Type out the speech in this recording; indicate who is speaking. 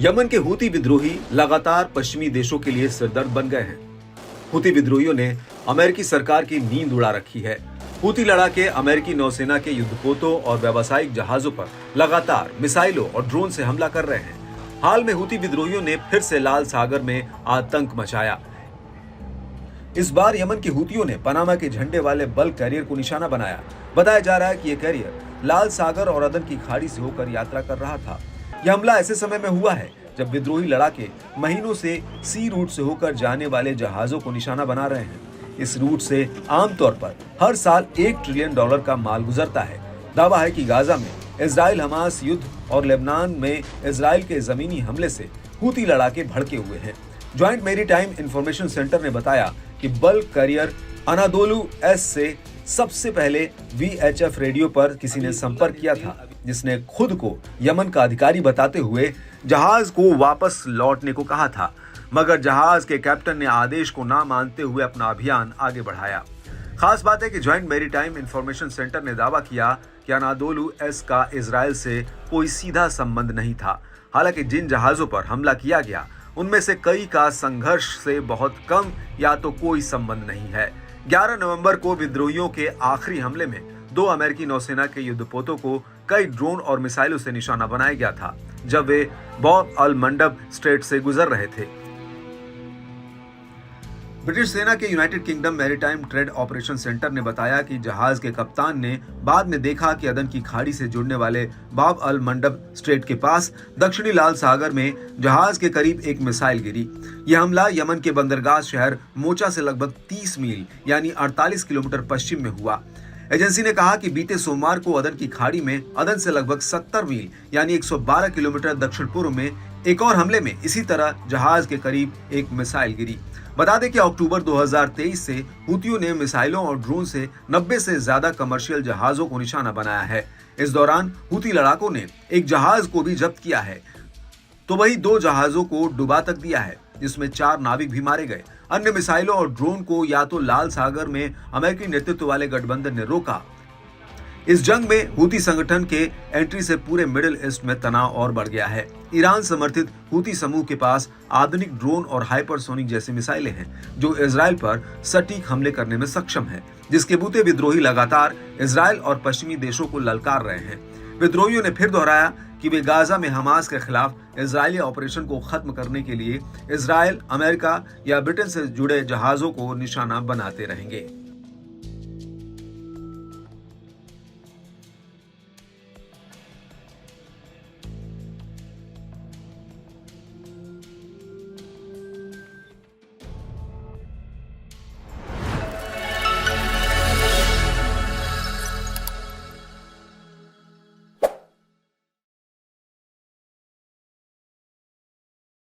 Speaker 1: Yemen के Houthi विद्रोही लगातार पश्चिमी देशों के लिए सिरदर्द बन गए हैं। हूती विद्रोहियों ने अमेरिकी सरकार की नींद उड़ा रखी है। हूती लड़ाके अमेरिकी नौसेना के युद्धपोतों और व्यावसायिक जहाजों पर लगातार मिसाइलों और ड्रोन से हमला कर रहे हैं। हाल में हूती विद्रोहियों ने फिर से लाल सागर में आतंक मचाया। इस बार यमन के हूतियों ने पनामा के झंडे वाले बल्क कैरियर को निशाना बनाया। बताया जा रहा है कि यह कैरियर लाल सागर और अदन की खाड़ी से होकर यात्रा कर रहा था। यह हमला ऐसे समय में हुआ है जब विद्रोही लड़ाके महीनों से सी रूट से होकर जाने वाले जहाजों को निशाना बना रहे हैं। इस रूट से आमतौर पर हर साल $1 ट्रिलियन का माल गुजरता है। दावा है कि गाजा में इजराइल हमास युद्ध और लेबनान में इजराइल के जमीनी हमले से हूती लड़ाके भड़के हुए हैं। ज्वाइंट मैरीटाइम इंफॉर्मेशन सेंटर ने बताया कि बल्क कैरियर अनादोलू एस से सबसे पहले VHF रेडियो पर किसी ने संपर्क किया था, जिसने खुद को यमन का अधिकारी बताते हुए जहाज को वापस लौटने को कहा था, मगर जहाज के कैप्टन ने आदेश को ना मानते हुए अपना अभियान आगे बढ़ाया। खास बात है कि ज्वाइंट मैरीटाइम इंफॉर्मेशन सेंटर ने दावा किया कि अनादोलू एस का इजराइल से कोई सीधा संबंध नहीं था। हालांकि जिन जहाजों पर हमला किया गया उनमें से कई का संघर्ष से बहुत कम या तो कोई संबंध नहीं है। 11 नवंबर को विद्रोहियों के आखिरी हमले में 2 अमेरिकी नौसेना के युद्धपोतों को कई ड्रोन और मिसाइलों से निशाना बनाया गया था, जब वे बाब अल मंडब स्ट्रेट से गुजर रहे थे। ब्रिटिश सेना के United kingdom maritime trade operation centre ने बताया कि जहाज के कप्तान ने बाद में देखा कि अदन की खाड़ी से जुड़ने वाले बाब अल मंडब स्ट्रेट के पास दक्षिणी लाल सागर में जहाज के करीब एक मिसाइल गिरी। यह हमला यमन के बंदरगाह शहर मोचा से लगभग 30 मील यानी 48 किलोमीटर पश्चिम में हुआ। एजेंसी ने कहा कि बीते सोमवार को अदन की खाड़ी में अदन से लगभग 70 मील यानी 112 किलोमीटर दक्षिण पूर्व में एक और हमले में इसी तरह जहाज के करीब एक मिसाइल गिरी। बता दें कि अक्टूबर 2023 से हूतियों ने मिसाइलों और ड्रोन से 90 से ज्यादा कमर्शियल जहाजों को निशाना बनाया है। इस दौरान हूती लड़ाकों ने एक जहाज को भी जब्त किया है, तो वही 2 जहाजों को डुबा तक दिया है, जिसमें 4 नाविक भी मारे गए। अन्य मिसाइलों और ड्रोन को या तो लाल सागर में अमेरिकी नेतृत्व वाले गठबंधन ने रोका। इस जंग में हूती संगठन के एंट्री से पूरे मिडिल ईस्ट में तनाव और बढ़ गया है। ईरान समर्थित हूती समूह के पास आधुनिक ड्रोन और हाइपरसोनिक जैसी मिसाइलें हैं, जो इजराइल पर सटीक हमले करने में सक्षम है, जिसके बूते विद्रोही लगातार इजराइल और पश्चिमी देशों को ललकार रहे हैं। विद्रोहियों ने फिर दोहराया कि वे गाजा में हमास के खिलाफ इजरायली ऑपरेशन को खत्म करने के लिए इजराइल, अमेरिका या ब्रिटेन से जुड़े जहाजों को निशाना बनाते रहेंगे।